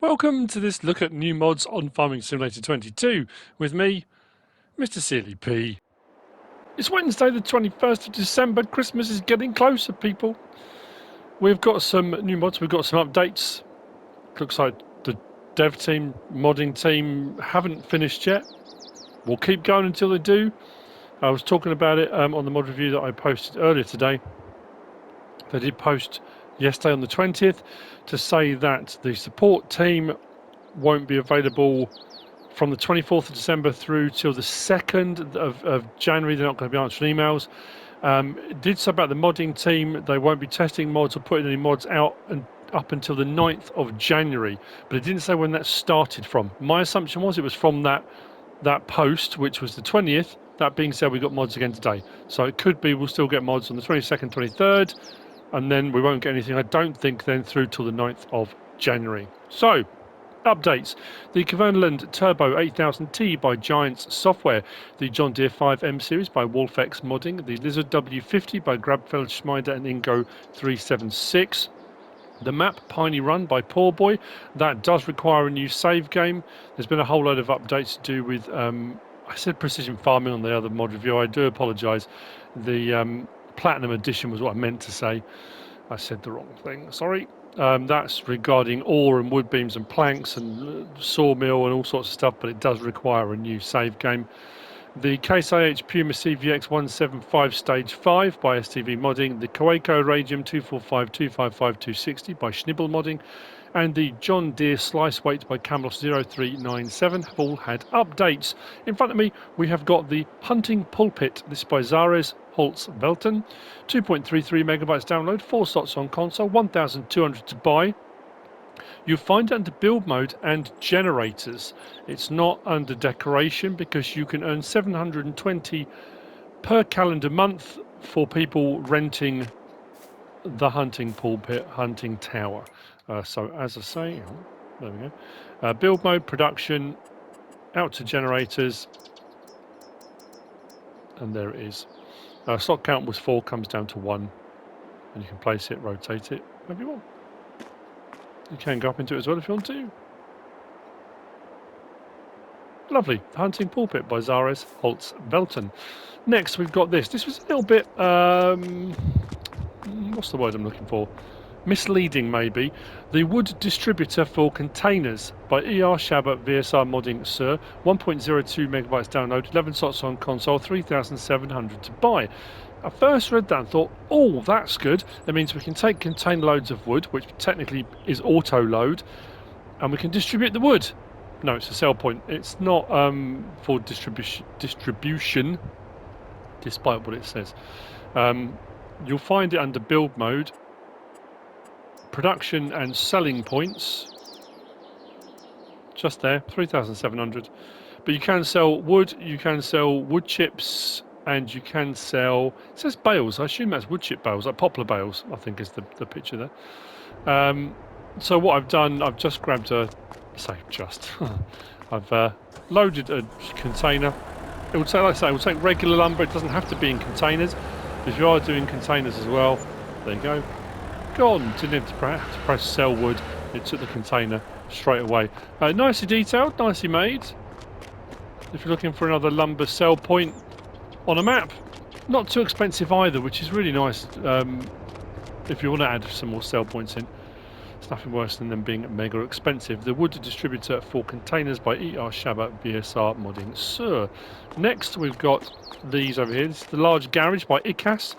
Welcome to this look at new mods on Farming Simulator 22 with me, MrSealyp. It's Wednesday the 21st of December. Christmas is getting closer, people. We've got some new mods, we've got some updates. Looks like the dev team, modding team haven't finished yet. We'll keep going until they do. I was talking about it on the mod review that I posted earlier today. They did post yesterday on the 20th to say that the support team won't be available from the 24th of December through till the 2nd of January. They're not going to be answering emails. It did say about the modding team, they won't be testing mods or putting any mods out up until the 9th of January, but it didn't say when that started from. My assumption was it was from that post, which was the 20th. That being said, we got mods again today, so it could be we'll still get mods on the 22nd, 23rd, and then we won't get anything, I don't think, then through till the 9th of January. So, updates. The Kverneland Turbo 8000T by Giants Software, the John Deere 5M series by Wolfx Modding, the Lizard W50 by Grabfeld-Schmeider and Ingo 376. The map Piney Run by Poor Boy, that does require a new save game. There's been a whole load of updates to do with, I said precision farming on the other mod review, I do apologise. The Platinum Edition was what I meant to say. I said the wrong thing, sorry. That's regarding ore and wood beams and planks and sawmill and all sorts of stuff, but it does require a new save game. The Case IH Puma CVX 175 Stage 5 by STV Modding, the Coeco Radium 245-255-260 by Schnibble Modding, and the John Deere Slice Weight by Camelos 0397 have all had updates. In front of me, we have got the Hunting Pulpit. This is by XaresHolzWelten, 2.33 megabytes download, 4 slots on console, 1,200 to buy. You'll find it under build mode and generators. It's not under decoration because you can earn 720 per calendar month for people renting the Hunting Pulpit, Hunting Tower. So as I say, there we go. Build mode, production, out to generators, and there it is. Slot count was 4, comes down to 1, and you can place it, rotate it, whatever you want. You can go up into it as well if you want to. Lovely. Hunting Pulpit by XaresHolzWelten. Next, we've got this. This was a little bit, what's the word I'm looking for? Misleading, maybe. The Wood Distributor for Containers by erShaba VSR Modding Sir. 1.02 megabytes download, 11 slots on console, 3,700 to buy. I first read that and thought, oh, that's good. That means we can take container loads of wood, which technically is auto load, and we can distribute the wood. No, it's a sell point. It's not for distribution, despite what it says. You'll find it under build mode, production and selling points. Just there, 3,700. But you can sell wood, you can sell wood chips, and you can sell, it says bales, I assume that's wood chip bales, like poplar bales, I think is the picture there. So what I've done, I've just grabbed I've loaded a container. It would say, like I say, it will take regular lumber, it doesn't have to be in containers. If you are doing containers as well, there you go. Gone, didn't have to press sell wood, it took the container straight away. Nicely detailed, nicely made. If you're looking for another lumber sell point on a map, not too expensive either, which is really nice. If you want to add some more sell points in, it's nothing worse than them being mega expensive. The Wood Distributor for Containers by erShaba VSR Modding Sir. Next, we've got these over here. This is the Large Garage by ikas.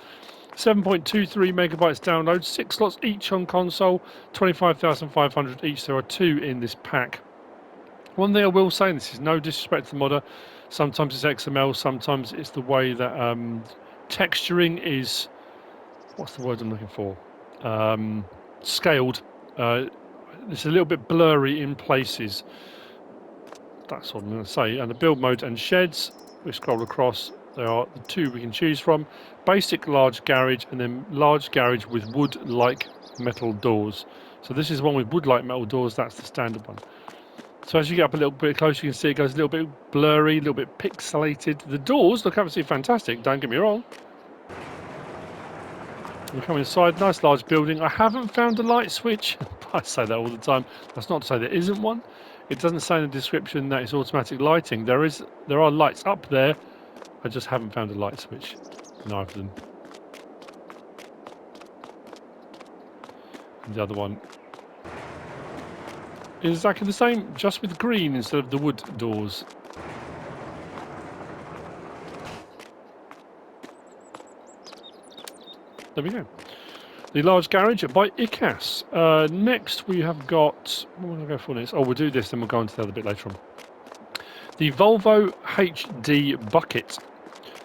7.23 megabytes download, 6 slots each on console, 25,500 each. There are 2 in this pack. One thing I will say, and this is no disrespect to the modder, sometimes it's XML, sometimes it's the way that texturing is, what's the word I'm looking for? Scaled. It's a little bit blurry in places. That's what I'm going to say. And the build mode and sheds, we scroll across, there are the 2 we can choose from. Basic large garage and then large garage with wood-like metal doors. So this is one with wood-like metal doors, that's the standard one. So as you get up a little bit closer, you can see it goes a little bit blurry, a little bit pixelated. The doors look absolutely fantastic, don't get me wrong. We come inside, nice large building. I haven't found a light switch. I say that all the time. That's not to say there isn't one. It doesn't say in the description that it's automatic lighting. There are lights up there. I just haven't found a light switch in either of them. And the other one is exactly the same, just with green instead of the wood doors. There we go. The large garage by ikas. Next we have got... What will I go for next? Oh, we'll do this, then we'll go on to the other bit later on. The Volvo HD bucket.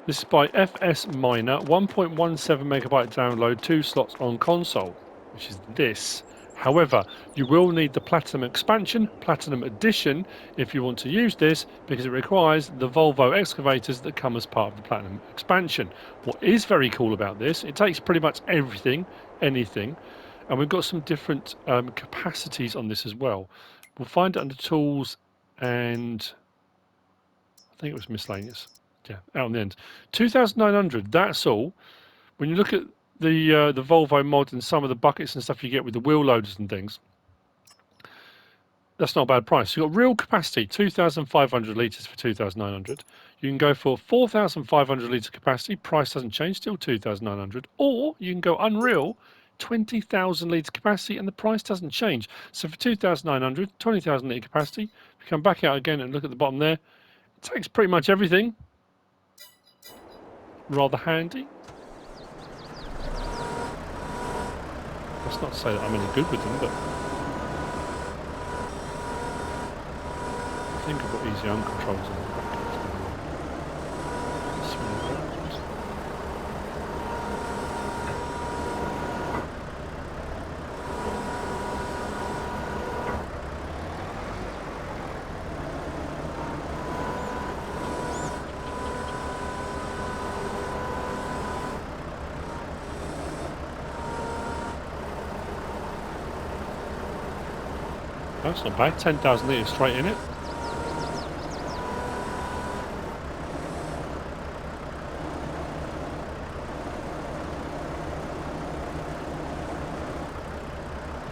This is by FsMiner, 1.17 megabyte download, 2 slots on console, which is this. However, you will need the Platinum expansion, Platinum edition, if you want to use this, because it requires the Volvo excavators that come as part of the Platinum expansion. What is very cool about this, it takes pretty much everything, anything, and we've got some different capacities on this as well. We'll find it under Tools and I think it was Miscellaneous. Yeah, out on the end. 2,900, that's all. When you look at the Volvo mod and some of the buckets and stuff you get with the wheel loaders and things, that's not a bad price. You've got real capacity, 2,500 litres for 2,900. You can go for 4,500 litre capacity, price doesn't change, still 2,900. Or you can go unreal, 20,000 litre capacity, and the price doesn't change. So for 2,900, 20,000 litre capacity, if you come back out again and look at the bottom there, it takes pretty much everything. Rather handy. That's not to say that I'm any good with them, but I think I've got easy arm controls on the back. That's not bad, 10,000 litres straight in it.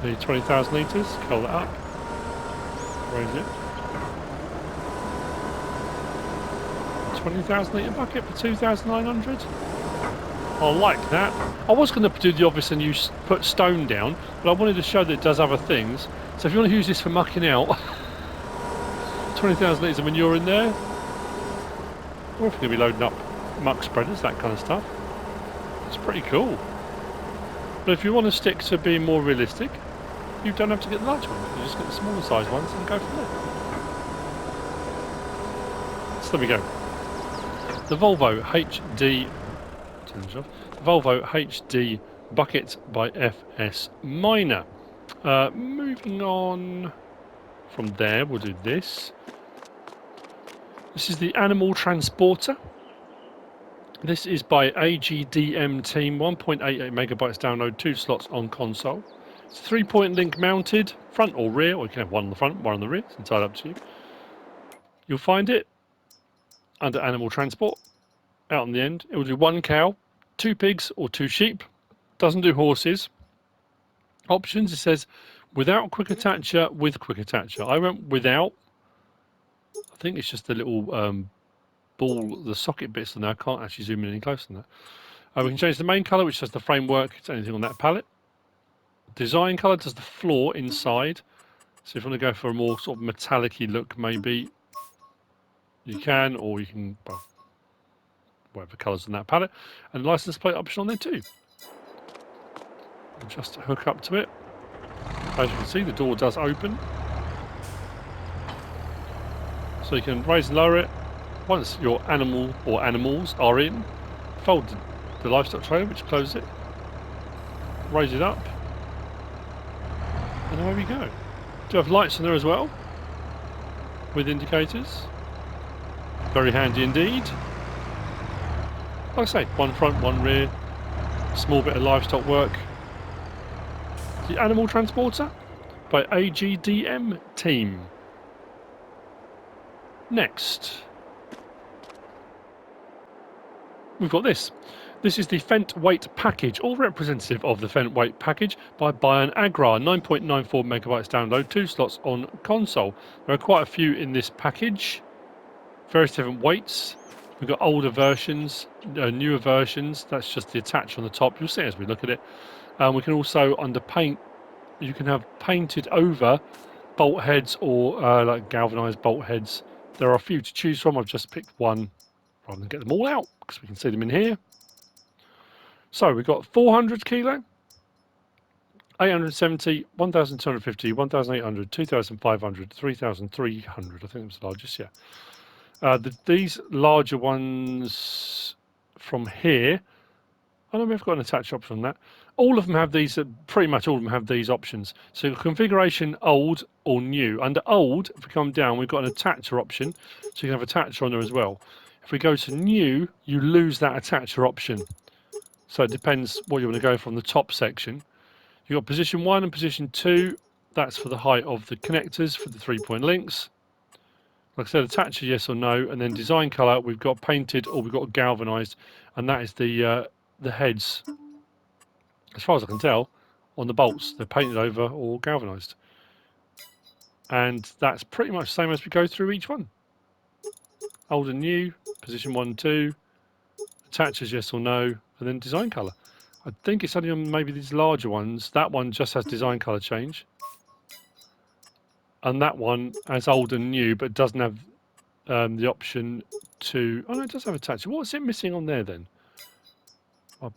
The 20,000 litres, curl that up, raise it. 20,000 litre bucket for 2,900. I like that. I was going to do the obvious and put stone down, but I wanted to show that it does other things. So if you want to use this for mucking out, 20,000 litres of manure in there, or if you're going to be loading up muck spreaders, that kind of stuff, it's pretty cool. But if you want to stick to being more realistic, you don't have to get the large one. You just get the smaller size ones and go from there. So there we go. The Volvo HD, Volvo HD bucket by FsMiner. Moving on from there, we'll do this. This is the Animal Transporter. This is by AGDM team, 1.88 megabytes download, 2 slots on console. It's 3-point link mounted, front or rear, or you can have one on the front, one on the rear, it's entirely up to you. You'll find it under Animal Transport, out on the end. It will do 1 cow, 2 pigs or 2 sheep, doesn't do horses. Options, it says without quick attacher, with quick attacher. I went without. I think it's just the little ball, the socket bits on there. I can't actually zoom in any closer than that. We can change the main colour, which does the framework, it's anything on that palette. Design colour does the floor inside. So if you want to go for a more sort of metallic-y look, maybe you can, or you can, well, whatever colours on that palette. And license plate option on there too. Just hook up to it. As you can see, the door does open. So you can raise and lower it. Once your animal or animals are in, fold the livestock trailer, which closes it. Raise it up. And away we go. Do have lights on there as well, with indicators. Very handy indeed. Like I say, one front, one rear. Small bit of livestock work. The Animal Transporter by AGDM team. Next, we've got this. This is the Fendt weight package, all representative of the Fendt weight package by Bayern-Agrar. 9.94 megabytes download, 2 slots on console. There are quite a few in this package. Various different weights. We've got older versions, newer versions. That's just the attach on the top. You'll see as we look at it. We can also, under paint, you can have painted over bolt heads or like galvanized bolt heads. There are a few to choose from. I've just picked one rather than get them all out because we can see them in here. So we've got 400 kilo, 870, 1250, 1800, 2500, 3300. I think that's the largest, yeah. These larger ones from here, I know we've got an attach option on that. All of them have these, pretty much all of them have these options. So configuration old or new. Under old, if we come down, we've got an attacher option. So you can have attacher on there as well. If we go to new, you lose that attacher option. So it depends what you want to go from the top section. You've got position 1 and position 2. That's for the height of the connectors for the 3-point links. Like I said, attacher yes or no, and then design colour, we've got painted or we've got galvanised, and that is the heads. As far as I can tell, on the bolts, they're painted over or galvanised. And that's pretty much the same as we go through each one. Old and new, position 1 and 2, attachers yes or no, and then design colour. I think it's only on maybe these larger ones. That one just has design colour change. And that one has old and new, but doesn't have the option to... Oh, no, it does have attacher. What's it missing on there then? Oh,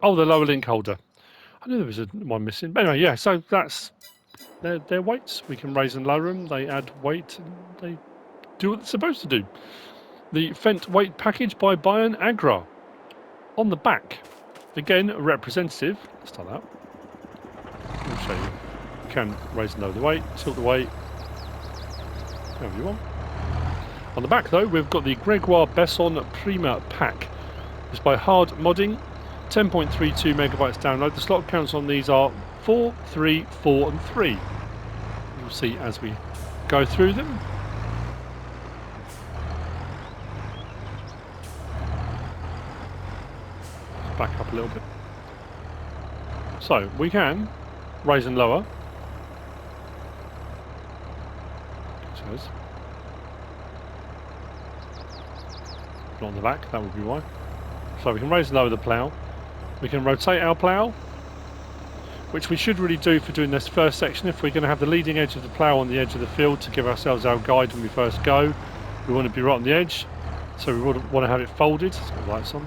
the lower link holder. I knew there was one missing. But anyway, yeah, so that's their weights. We can raise and lower them. They add weight. And they do what they're supposed to do. The Fendt weight package by Bayern-Agrar. On the back, again, a representative. Let's start that. I'll show you. You can raise and lower the weight, tilt the weight, however you want. On the back, though, we've got the Gregoire Besson Prima pack. It's by HardModding, 10.32 megabytes download. The slot counts on these are 4, 3, 4, and 3. You'll see as we go through them. Back up a little bit. So we can raise and lower. Not on the back, that would be why. So we can raise and lower the plough. We can rotate our plough, which we should really do for doing this first section. If we're going to have the leading edge of the plough on the edge of the field to give ourselves our guide when we first go, we want to be right on the edge. So we would want to have it folded. Let's get the lights on.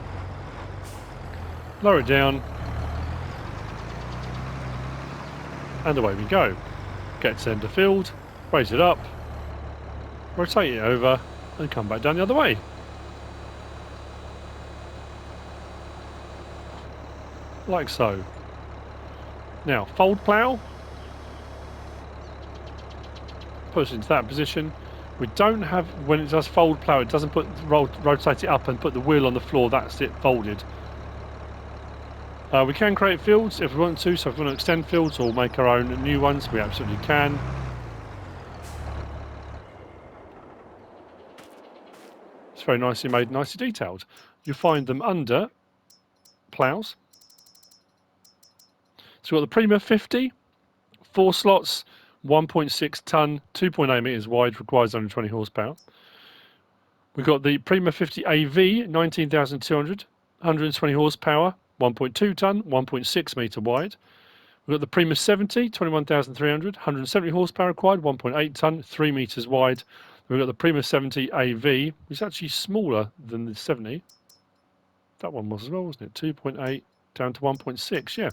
Lower it down, and away we go. Get to the end of the field, raise it up, rotate it over, and come back down the other way. Like so. Now, fold plough, push into that position. We don't have, when it does fold plough, it doesn't rotate it up and put the wheel on the floor. That's it folded. We can create fields if we want to, so if we want to extend fields or make our own new ones, we absolutely can. It's very nicely made, nicely detailed. You find them under ploughs. So we've got the Prima 50, 4 slots, 1.6 tonne, 2.8 metres wide, requires 120 horsepower. We've got the Prima 50 AV, 19,200, 120 horsepower. 1.2 tonne, 1.6 metre wide. We've got the Prima 70, 21,300, 170 horsepower required, 1.8 tonne, 3 metres wide. We've got the Prima 70 AV, which is actually smaller than the 70. That one was as well, wasn't it? 2.8 down to 1.6, yeah.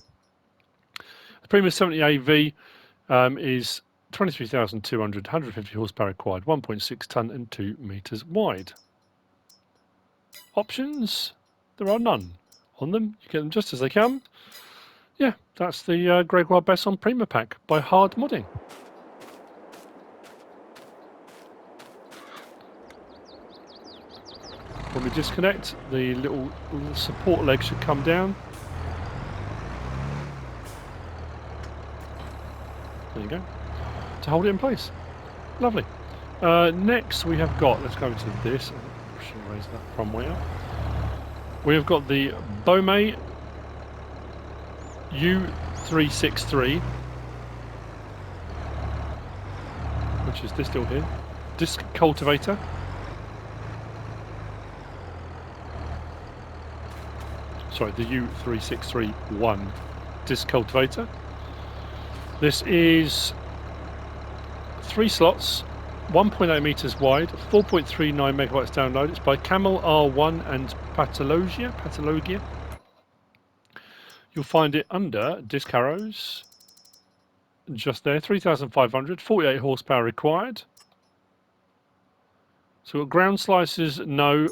The Prima 70 AV is 23,200, 150 horsepower required, 1.6 tonne and 2 metres wide. Options? There are none on them. You get them just as they come. Yeah, that's the Gregoire Besson Prima pack by HardModding. When we disconnect, the little support leg should come down. There you go. To hold it in place. Lovely. Next we have got, let's go to this. I should raise that from way up. We have got the Bomet U363, which is this still here, disc cultivator. Sorry, the U363-1 disc cultivator. This is 3 slots, 1.8 meters wide, 4.39 megabytes download. It's by Camel R1 and Patologia. You'll find it under disc arrows, just there, 3,500, 48 horsepower required. So we've got ground slicers, no,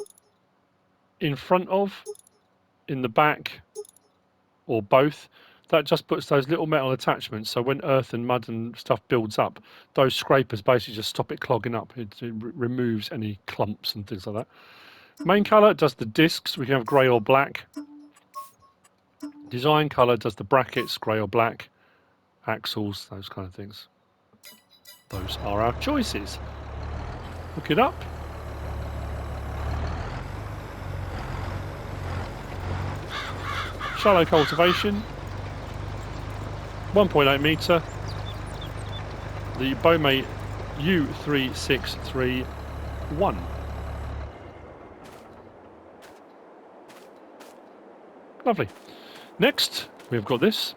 in front of, in the back, or both. That just puts those little metal attachments, so when earth and mud and stuff builds up, those scrapers basically just stop it clogging up. It removes any clumps and things like that. Main colour does the discs, we can have grey or black. Design colour does the brackets, grey or black. Axles, those kind of things. Those are our choices. Look it up. Shallow cultivation, 1.8 metre, the Bomet U363-1. Lovely. Next, we've got this.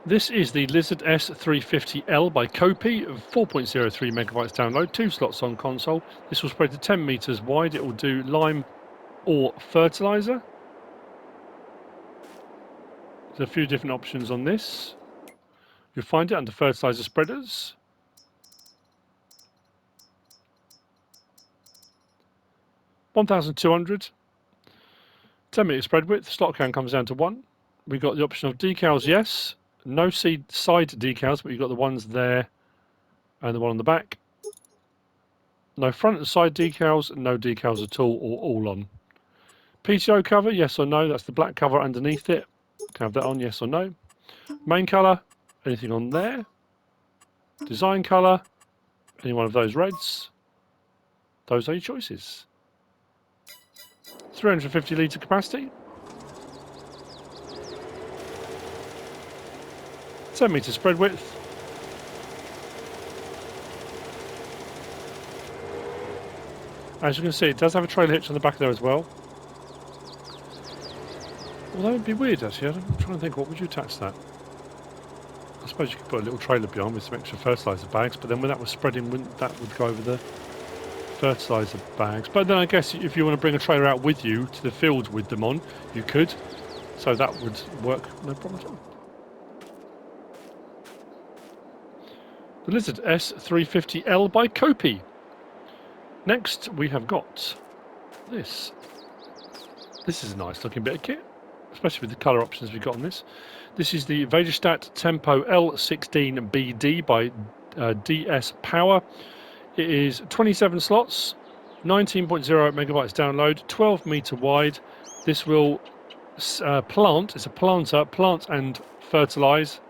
This is the Lizard S350L by KoPi, 4.03 megabytes download, 2 slots on console. This will spread to 10 meters wide. It will do lime or fertilizer. There's a few different options on this. You'll find it under fertilizer spreaders. $1,200. 10 meter spread width. Slot count comes down to 1. We've got the option of decals, yes. No side decals, but you've got the ones there and the one on the back. No front and side decals, no decals at all, or all on. PTO cover, yes or no. That's the black cover underneath it. Can have that on, yes or no. Main colour, anything on there. Design colour, any one of those reds. Those are your choices. 350 litre capacity. 10 metre spread width. As you can see, it does have a trailer hitch on the back there as well. Although it'd be weird actually. I'm trying to think, what would you attach to that? I suppose you could put a little trailer behind with some extra fertiliser bags, but then when that was spreading, that would go over the fertiliser bags. But then I guess if you want to bring a trailer out with you to the field with them on, you could. So that would work, no problem at all. The Lizard S350L by KoPi. Next we have got this. This is a nice looking bit of kit, especially with the colour options we've got on this. This is the Vaederstad Tempo L16BD by DS Power. It is 27 slots, 19.08 megabytes download, 12 metre wide. This will plant, it's a planter, plant and fertilise.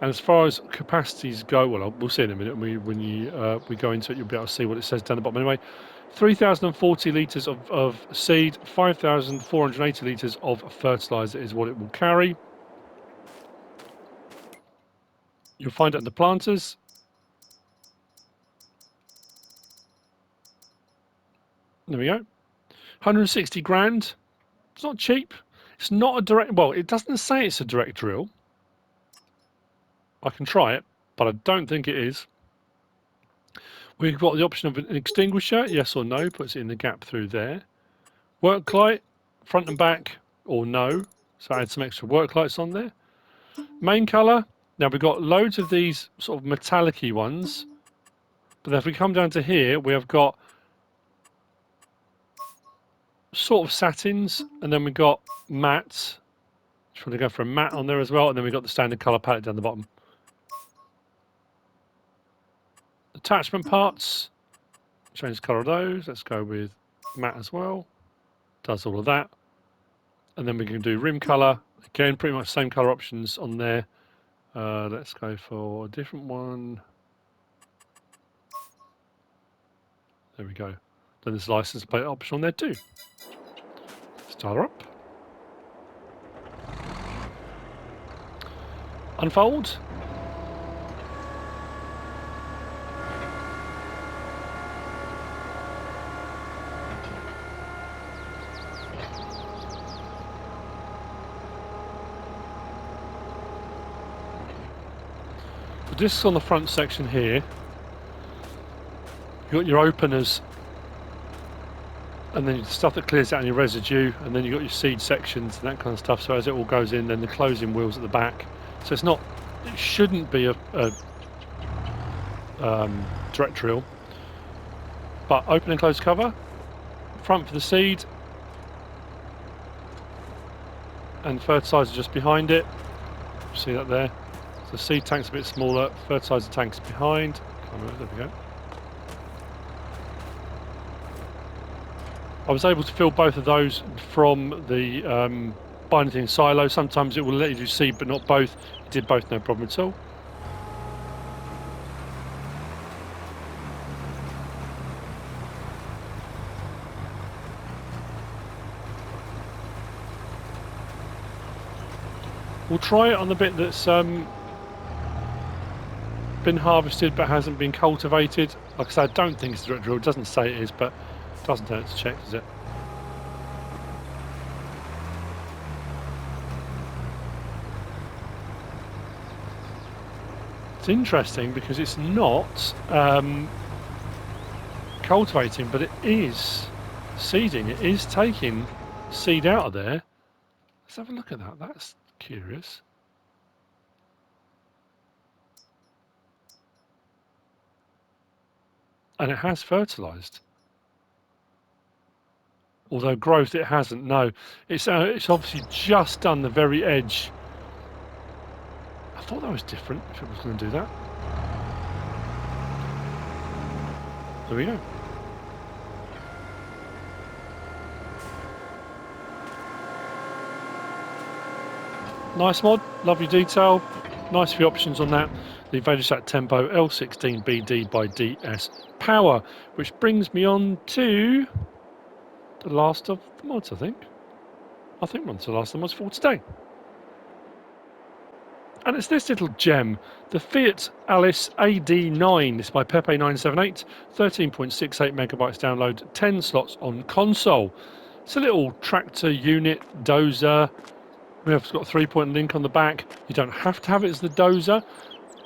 And as far as capacities go, well, we'll see in a minute. When we go into it, you'll be able to see what it says down the bottom. Anyway, 3,040 litres of seed, 5,480 litres of fertiliser is what it will carry. You'll find it under planters. There we go. 160 grand. It's not cheap. It's not a direct. Well, it doesn't say it's a direct drill. I can try it, but I don't think it is. We've got the option of an extinguisher, yes or no, puts it in the gap through there. Work light, front and back, or no. So I add some extra work lights on there. Main colour, now we've got loads of these sort of metallic-y ones. But then if we come down to here, we have got sort of satins, and then we've got mattes. Just want to go for a matte on there as well, and then we've got the standard colour palette down the bottom. Attachment parts, change the colour of those. Let's go with matte as well. Does all of that. And then we can do rim colour. Again, pretty much same colour options on there. Let's go for a different one. There we go. Then there's license plate option on there too. Start her up. Unfold. The discs on the front section here. You've got your openers, and then stuff that clears out any residue, and then you've got your seed sections and that kind of stuff. So as it all goes in, then the closing wheels at the back. So it's not, it shouldn't be a direct drill, but open and close cover, front for the seed, and fertilizer just behind it. See that there? So the seed tank's a bit smaller, fertilizer tank's behind. There we go. I was able to fill both of those from the binding silo. Sometimes it will let you do seed but not both. It did both, no problem at all. We'll try it on the bit that's been harvested but hasn't been cultivated. Like I said, I don't think it's a direct drill. It doesn't say it is, but it doesn't hurt to check, does it? It's interesting because it's not cultivating, but it is seeding. It is taking seed out of there. Let's have a look at that. That's curious. And it has fertilised. Although growth it hasn't. No, it's obviously just done the very edge. I thought that was different if it was going to do that. There we go. Nice mod, lovely detail, nice few options on that. The Vaederstad Tempo L16BD by DS Power, which brings me on to the last of the mods, I think. We're on to the last of the mods for today. And it's this little gem, the Fiat-Allis Ad9. It's by Pepe978, 13.68 megabytes download, 10 slots on console. It's a little tractor unit dozer. We have got a 3-point link on the back. You don't have to have it as the dozer.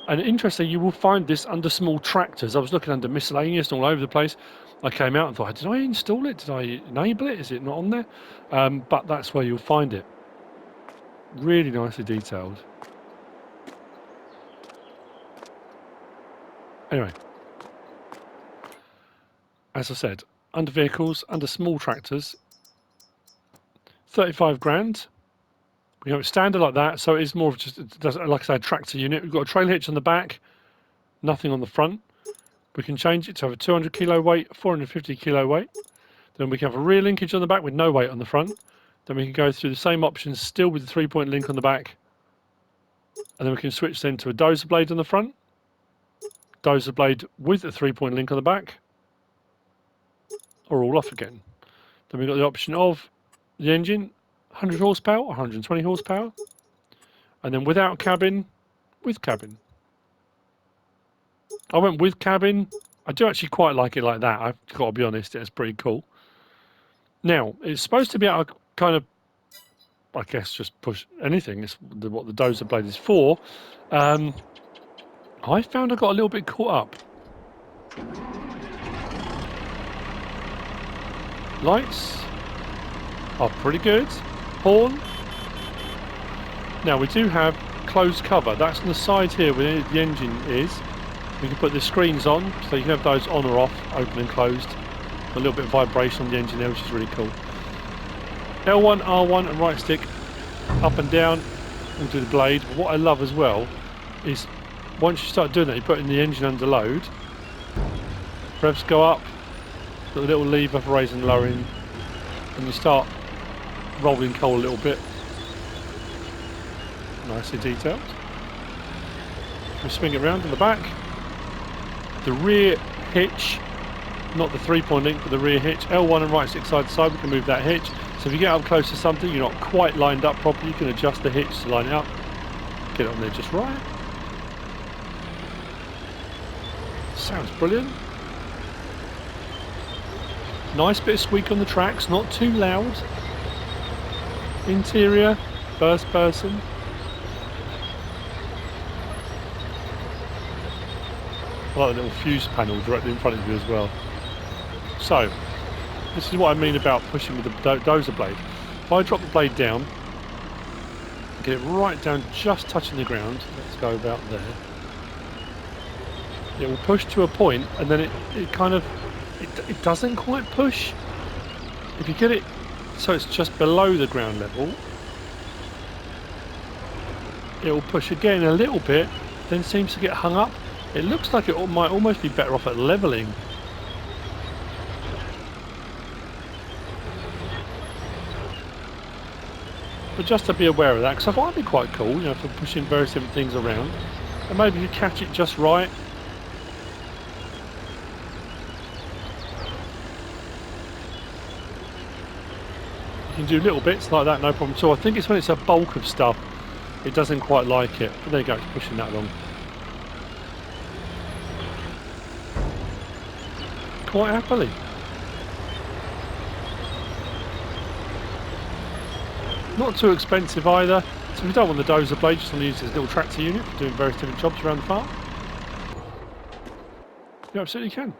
And interestingly, you will find this under small tractors. I was looking under miscellaneous and all over the place. I came out and thought, did I install it? Did I enable it? Is it not on there? But that's where you'll find it. Really nicely detailed. Anyway, as I said, under vehicles, under small tractors, 35 grand. We have it standard like that, so it's more of just, like I said, a tractor unit. We've got a trailer hitch on the back, nothing on the front. We can change it to have a 200 kilo weight, 450 kilo weight. Then we can have a rear linkage on the back with no weight on the front. Then we can go through the same options, still with the 3-point link on the back. And then we can switch then to a dozer blade on the front. Dozer blade with a 3-point link on the back. Or all off again. Then we've got the option of the engine, 100 horsepower or 120 horsepower. And then without cabin, with cabin. I went with cabin. I do actually quite like it like that. I've got to be honest, it's pretty cool. Now, it's supposed to be able to kind of, I guess, just push anything. It's what the dozer blade is for. I found I got a little bit caught up. Lights are pretty good. Horn. Now we do have closed cover. That's on the side here where the engine is. We can put the screens on, so you can have those on or off, open and closed. A little bit of vibration on the engine there, which is really cool. L1, R1 and right stick up and down into the blade. But what I love as well is once you start doing that, you put in the engine under load, revs go up, got a little lever for raising and lowering, and you start rolling coal a little bit. Nicely detailed. We swing it around in the back. The rear hitch not the 3-point link, but the rear hitch. L1 and right stick side to side, we can move that hitch. So if you get up close to something, you're not quite lined up properly, you can adjust the hitch to line it up. Get it on there just right. Sounds brilliant. Nice bit of squeak on the tracks, not too loud. Interior, first person. I like the little fuse panel directly in front of you as well. So, this is what I mean about pushing with the dozer blade. If I drop the blade down, get it right down, just touching the ground, let's go about there. It will push to a point, and then it kind of, it doesn't quite push. If you get it so it's just below the ground level, it will push again a little bit, then seems to get hung up. It looks like it might almost be better off at levelling. But just to be aware of that, because I find it quite cool, you know, for pushing various different things around. And maybe you catch it just right. You can do little bits like that, no problem at all. I think it's when it's a bulk of stuff, it doesn't quite like it. But there you go, it's pushing that along. Quite happily. Not too expensive either. So if you don't want the dozer blade, just want to use this little tractor unit for doing various different jobs around the farm. You absolutely can.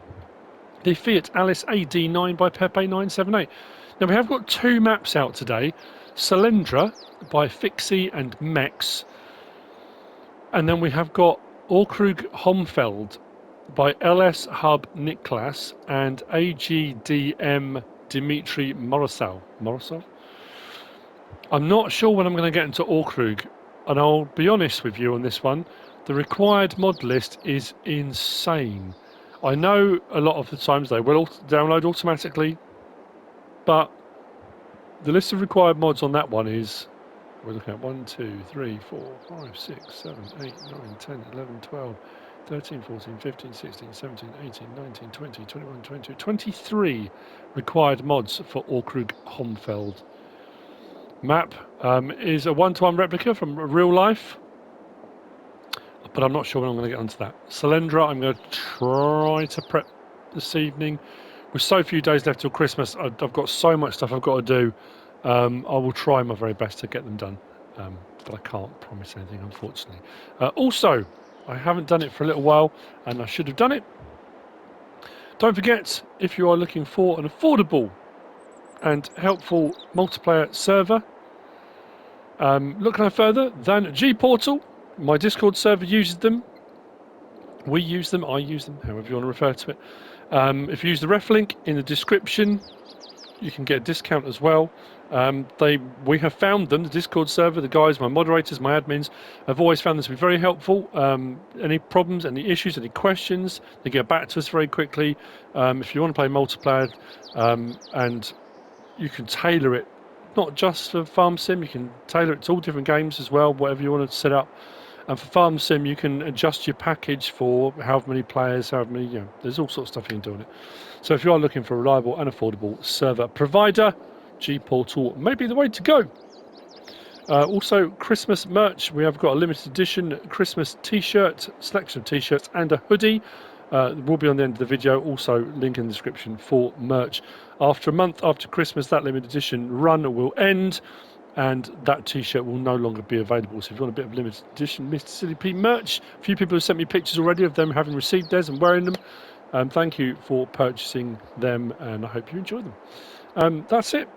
The Fiat-Allis Ad9 by Pepe978. Now we have got two maps out today. Cylindra by Fixie and Mex. And then we have got Orkrug Homfeld by LS Hub Niklas and AGDM Dimitri Morosov. I'm not sure when I'm going to get into Orkrug, and I'll be honest with you on this one. The required mod list is insane. I know a lot of the times they will download automatically, but the list of required mods on that one is, we're looking at 1, 2, 3, 4, 5, 6, 7, 8, 9, 10, 11, 12, 13, 14, 15, 16, 17, 18, 19, 20, 21, 22, 23 required mods for Orkrug Homfeld. Map is a one-to-one replica from real life, but I'm not sure when I'm going to get onto that. Cylindra, I'm going to try to prep this evening. With so few days left till Christmas, I've got so much stuff I've got to do. I will try my very best to get them done, but I can't promise anything, unfortunately. Also, I haven't done it for a little while, and I should have done it. Don't forget, if you are looking for an affordable and helpful multiplayer server, look no further than Gportal. My Discord server uses them. We use them, I use them, however you want to refer to it. If you use the ref link in the description, you can get a discount as well. We have found them, the Discord server, the guys, my moderators, my admins, have always found them to be very helpful. Any problems, any issues, any questions, they get back to us very quickly. If you want to play multiplayer, and you can tailor it, not just for Farm Sim, you can tailor it to all different games as well, whatever you want to set up. And for Farm Sim, you can adjust your package for however many players, however many, you know, there's all sorts of stuff you can do on it. So if you are looking for a reliable and affordable server provider, Gportal may be the way to go. Also, Christmas merch. We have got a limited edition Christmas t-shirt, selection of t-shirts and a hoodie. Will be on the end of the video. Also, link in the description for merch. After a month after Christmas, that limited edition run will end, and that t-shirt will no longer be available. So if you want a bit of limited edition MrSealyp merch, a few people have sent me pictures already of them having received theirs and wearing them. Thank you for purchasing them, and I hope you enjoy them. That's it.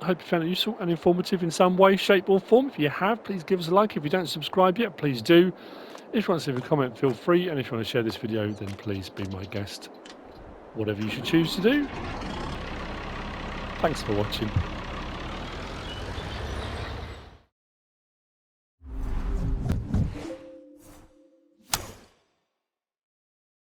I hope you found it useful and informative in some way, shape or form. If you have, please give us a like. If you don't subscribe yet, please do. If you want to leave a comment, feel free. And if you want to share this video, then please be my guest. Whatever you should choose to do. Thanks for watching.